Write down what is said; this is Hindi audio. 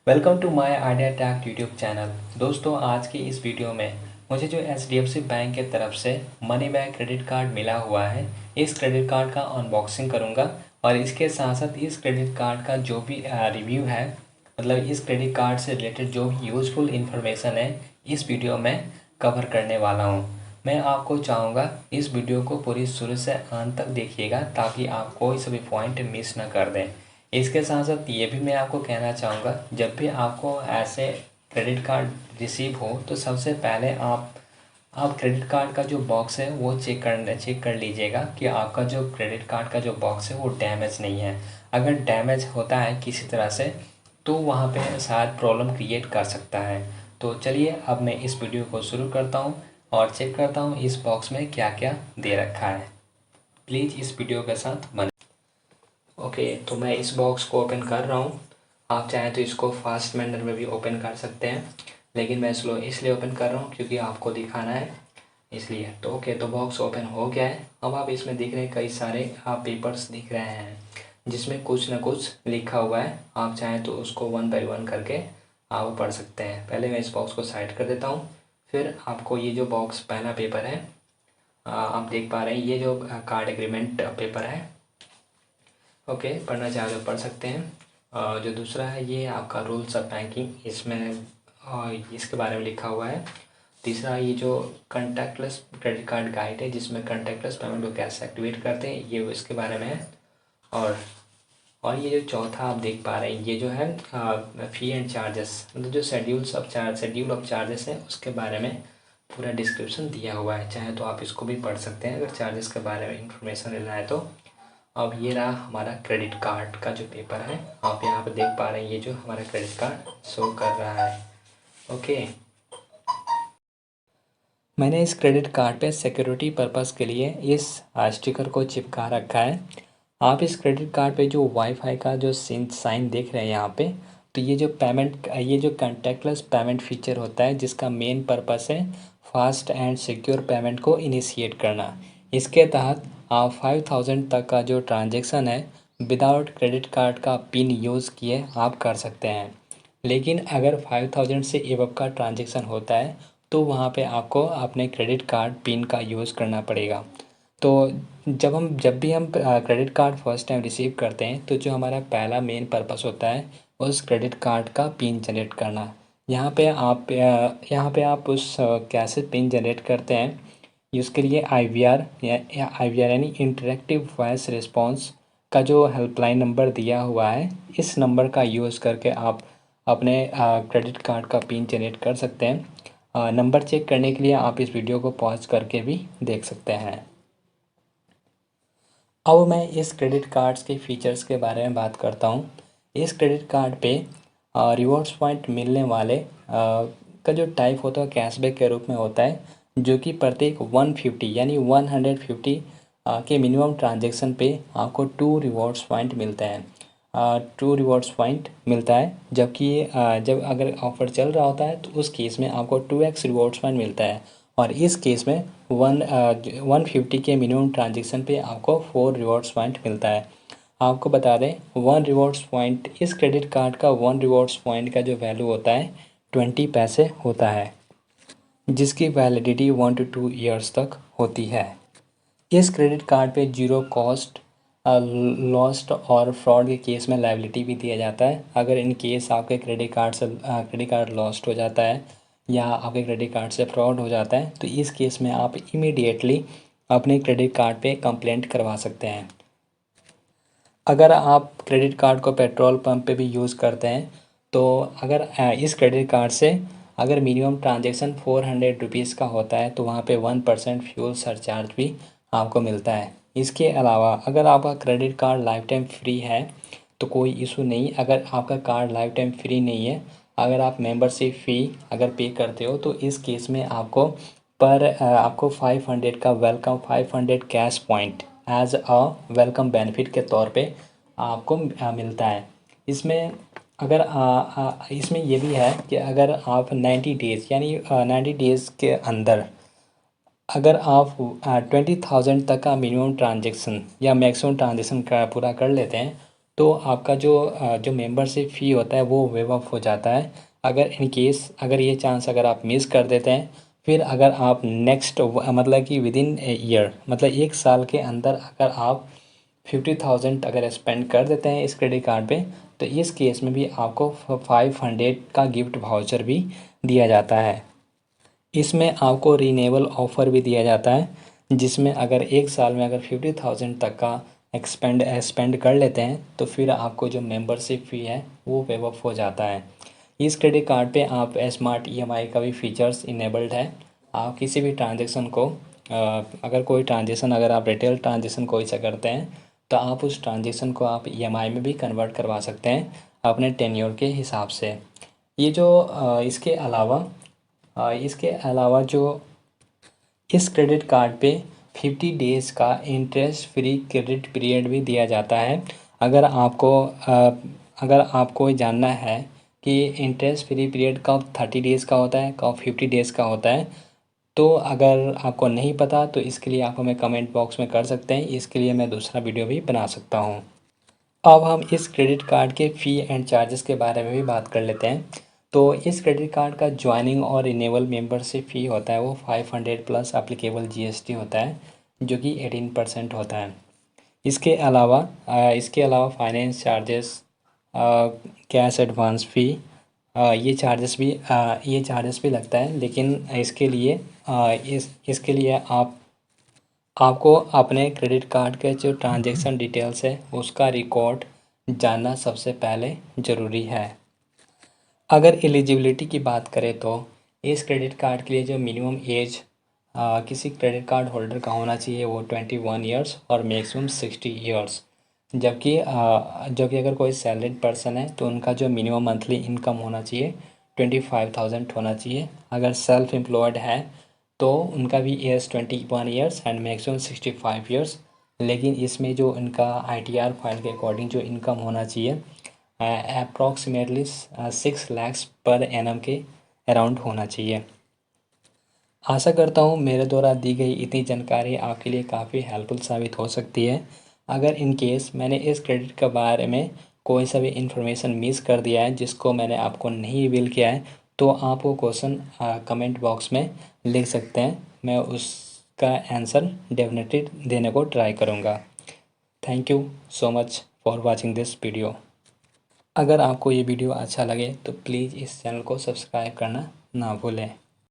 Welcome to my idea tech YouTube channel. दोस्तों, आज की इस वीडियो में मुझे जो एचडीएफसी बैंक की तरफ से मनी बैक क्रेडिट कार्ड मिला हुआ है, इस क्रेडिट कार्ड का अनबॉक्सिंग करूंगा और इसके साथ साथ इस क्रेडिट कार्ड का जो भी रिव्यू है, मतलब इस क्रेडिट कार्ड से रिलेटेड जो भी यूज़फुल इन्फॉर्मेशन है, इस वीडियो में कवर करने वाला हूँ। मैं आपको चाहूँगा इस वीडियो को पूरी शुरू से अंत तक देखिएगा ताकि आप कोई सा भी पॉइंट मिस ना कर दें। इसके साथ साथ ये भी मैं आपको कहना चाहूँगा, जब भी आपको ऐसे क्रेडिट कार्ड रिसीव हो तो सबसे पहले आप क्रेडिट कार्ड का जो बॉक्स है वो चेक कर लीजिएगा कि आपका जो क्रेडिट कार्ड का जो बॉक्स है वो डैमेज नहीं है। अगर डैमेज होता है किसी तरह से तो वहाँ पे शायद प्रॉब्लम क्रिएट कर सकता है। तो चलिए अब मैं इस वीडियो को शुरू करता हूँ और चेक करता हूँ इस बॉक्स में क्या क्या दे रखा है। प्लीज़ इस वीडियो के साथ बने। ओके, तो मैं इस बॉक्स को ओपन कर रहा हूँ। आप चाहें तो इसको फास्ट मैनर में भी ओपन कर सकते हैं, लेकिन मैं स्लो इसलिए ओपन कर रहा हूँ क्योंकि आपको दिखाना है, इसलिए। तो ओके, तो बॉक्स ओपन हो गया है। अब आप इसमें दिख रहे कई सारे पेपर्स दिख रहे हैं जिसमें कुछ ना कुछ लिखा हुआ है। आप चाहें तो उसको वन बाय वन करके आप पढ़ सकते हैं। पहले मैं इस बॉक्स को साइड कर देता हूँ, फिर आपको ये जो बॉक्स पहला पेपर है, आप देख पा रहे हैं, ये जो कार्ड एग्रीमेंट पेपर है। ओके, पढ़ना चाहे तो पढ़ सकते हैं। जो दूसरा है ये आपका रूल्स ऑफ बैंकिंग, इसमें इसके बारे में लिखा हुआ है। तीसरा ये जो कंटैक्टलेस क्रेडिट कार्ड गाइड है जिसमें कंटैक्टलेस पेमेंट को कैसे एक्टिवेट करते हैं, ये इसके बारे में है। और ये जो चौथा आप देख पा रहे हैं, ये जो है फ़ी एंड चार्जेस, मतलब जो शेड्यूल ऑफ चार्जेस है उसके बारे में पूरा डिस्क्रिप्शन दिया हुआ है। चाहे तो आप इसको भी पढ़ सकते हैं अगर चार्जेस के बारे में इंफॉर्मेशन लेना है तो। अब ये रहा हमारा क्रेडिट कार्ड का जो पेपर है, आप यहाँ पे देख पा रहे हैं, ये जो हमारा क्रेडिट कार्ड शो कर रहा है। ओके, मैंने इस क्रेडिट कार्ड पे सिक्योरिटी पर्पस के लिए इस स्टिकर को चिपका रखा है। आप इस क्रेडिट कार्ड पे जो वाईफाई का जो साइन देख रहे हैं यहाँ पे, तो ये जो कंटैक्टलेस पेमेंट फीचर होता है जिसका मेन पर्पस है फास्ट एंड सिक्योर पेमेंट को इनिशिएट करना। इसके तहत आप 5000 तक का जो ट्रांजेक्शन है विदाउट क्रेडिट कार्ड का पिन यूज़ किए आप कर सकते हैं। लेकिन अगर 5000 से एबव का ट्रांजेक्शन होता है तो वहाँ पे आपको अपने क्रेडिट कार्ड पिन का यूज़ करना पड़ेगा। तो जब भी हम credit card first time receive करते हैं तो जो हमारा पहला मेन पर्पस होता है उस क्रेडिट कार्ड का पिन जनरेट करना। यहाँ पे आप उस कैसे पिन जनरेट करते हैं, इसके लिए IVR या IVR यानी इंटरेक्टिव वॉइस रिस्पॉन्स का जो हेल्पलाइन नंबर दिया हुआ है, इस नंबर का यूज़ करके आप अपने क्रेडिट कार्ड का पिन जनरेट कर सकते हैं। नंबर चेक करने के लिए आप इस वीडियो को पॉज करके भी देख सकते हैं। अब मैं इस क्रेडिट कार्ड्स के फीचर्स के बारे में बात करता हूँ। इस क्रेडिट कार्ड पे रिवॉर्ड्स पॉइंट मिलने वाले का जो टाइप होता है कैशबैक के रूप में होता है, जो कि प्रत्येक 150 यानी 150 के मिनिमम ट्रांजैक्शन पे आपको 2 रिवॉर्ड्स पॉइंट मिलते हैं। 2 रिवॉर्ड्स पॉइंट मिलता है, जबकि जब अगर ऑफ़र चल रहा होता है तो उस केस में आपको 2x रिवॉर्ड्स पॉइंट मिलता है। और इस केस में 150 के मिनिमम ट्रांजेक्शन पे आपको 4 रिवॉर्ड्स पॉइंट मिलता है। आपको बता दें, 1 रिवॉर्ड्स पॉइंट, इस क्रेडिट कार्ड का 1 रिवॉर्ड्स पॉइंट का जो वैल्यू होता है 20 पैसे होता है, जिसकी वैलिडिटी 1 to 2 ईयर्स तक होती है। इस क्रेडिट कार्ड पे जीरो कॉस्ट लॉस्ट और फ्रॉड के केस में लायबिलिटी भी दिया जाता है। अगर इन केस आपके क्रेडिट कार्ड लॉस्ट हो जाता है या आपके क्रेडिट कार्ड से फ्रॉड हो जाता है तो इस केस में आप इमीडिएटली अपने क्रेडिट कार्ड पे कंप्लेंट करवा सकते हैं। अगर आप क्रेडिट कार्ड को पेट्रोल पंप पे भी यूज़ करते हैं तो अगर इस क्रेडिट कार्ड से अगर मिनिमम ट्रांजेक्शन 400 रुपीज़ का होता है तो वहाँ पे 1% फ्यूल सरचार्ज भी आपको मिलता है। इसके अलावा अगर आपका credit card life time free है तो कोई इशू नहीं। अगर आपका कार्ड लाइफ टाइम फ्री नहीं है, अगर आप मेंबरशिप फ़ी अगर पे करते हो तो इस केस में आपको 500 का welcome 500 cash point as a welcome benefit के तौर पे आपको मिलता है। इसमें इसमें ये भी है कि अगर आप 90 डेज़ यानी 90 डेज़ के अंदर अगर आप 20,000 तक का मिनिमम ट्रांजेक्शन या मैक्सिमम ट्रांजेक्शन का पूरा कर लेते हैं तो आपका जो मेंबरशिप फ़ी होता है वो वेव ऑफ हो जाता है। अगर इन केस अगर ये चांस अगर आप मिस कर देते हैं, फिर अगर आप नेक्स्ट मतलब कि विदिन ए ईयर मतलब 1 साल के अंदर अगर आप 50,000 अगर स्पेंड कर देते हैं इस क्रेडिट कार्ड पे, तो इस केस में भी आपको 500 का गिफ्ट वाउचर भी दिया जाता है। इसमें आपको रिन्यूएबल ऑफ़र भी दिया जाता है, जिसमें अगर 1 साल में अगर 50,000 तक का स्पेंड कर लेते हैं तो फिर आपको जो मेंबरशिप फ़ी है वो वेव ऑफ हो जाता है। इस क्रेडिट कार्ड पे आप स्मार्ट ईएमआई का भी फीचर्स इनेबल्ड है। आप किसी भी ट्रांजेक्शन को अगर कोई ट्रांजेक्शन अगर आप रिटेल ट्रांजेक्शन कोई सा करते हैं तो आप उस ट्रांजेक्शन को आप ईएमआई में भी कन्वर्ट करवा सकते हैं अपने टेन्योर के हिसाब से। ये जो इसके अलावा जो इस क्रेडिट कार्ड पे 50 डेज़ का इंटरेस्ट फ्री क्रेडिट पीरियड भी दिया जाता है। अगर आपको अगर आपको जानना है कि इंटरेस्ट फ्री पीरियड कब 30 डेज़ का होता है, कब 50 डेज़ का होता है, तो अगर आपको नहीं पता तो इसके लिए आप हमें कमेंट बॉक्स में कर सकते हैं। इसके लिए मैं दूसरा वीडियो भी बना सकता हूँ। अब हम इस क्रेडिट कार्ड के फ़ी एंड चार्जेस के बारे में भी बात कर लेते हैं। तो इस क्रेडिट कार्ड का ज्वाइनिंग और रिन्यूअल मेंबरशिप फ़ी होता है वो 500 प्लस एप्लीकेबल जीएसटी होता है, जो कि 18% होता है। इसके अलावा फाइनेंस चार्जेस, कैश एडवांस फ़ी, ये चार्जेस भी लगता है। लेकिन इसके लिए आपको अपने क्रेडिट कार्ड के जो ट्रांजैक्शन डिटेल्स है उसका रिकॉर्ड जानना सबसे पहले ज़रूरी है। अगर एलिजिबिलिटी की बात करें तो इस क्रेडिट कार्ड के लिए जो मिनिमम एज किसी क्रेडिट कार्ड होल्डर का होना चाहिए वो 21 ईयर्स और मैक्सिमम 60 ईयर्स। जबकि अगर कोई सैलरीड पर्सन है तो उनका जो मिनिमम मंथली इनकम होना चाहिए 25,000 होना चाहिए। अगर सेल्फ एम्प्लॉयड है तो उनका भी age 21 years and maximum 65 years. लेकिन इसमें जो इनका आईटीआर फाइल के अकॉर्डिंग जो इनकम होना चाहिए अप्रॉक्सीमेटली 6 लैक्स पर एनम के अराउंड होना चाहिए। आशा करता हूँ मेरे द्वारा दी गई इतनी जानकारी आपके लिए काफ़ी हेल्पफुल साबित हो सकती है। अगर इन केस मैंने इस क्रेडिट के बारे में कोई सा भी इन्फॉर्मेशन मिस कर दिया है जिसको मैंने आपको नहीं रिवील किया है, तो आप वो क्वेश्चन कमेंट बॉक्स में लिख सकते हैं। मैं उसका आंसर डेफिनेटली देने को ट्राई करूँगा। Thank you so much for watching this video. अगर आपको ये वीडियो अच्छा लगे तो प्लीज़ इस चैनल को सब्सक्राइब करना ना भूलें।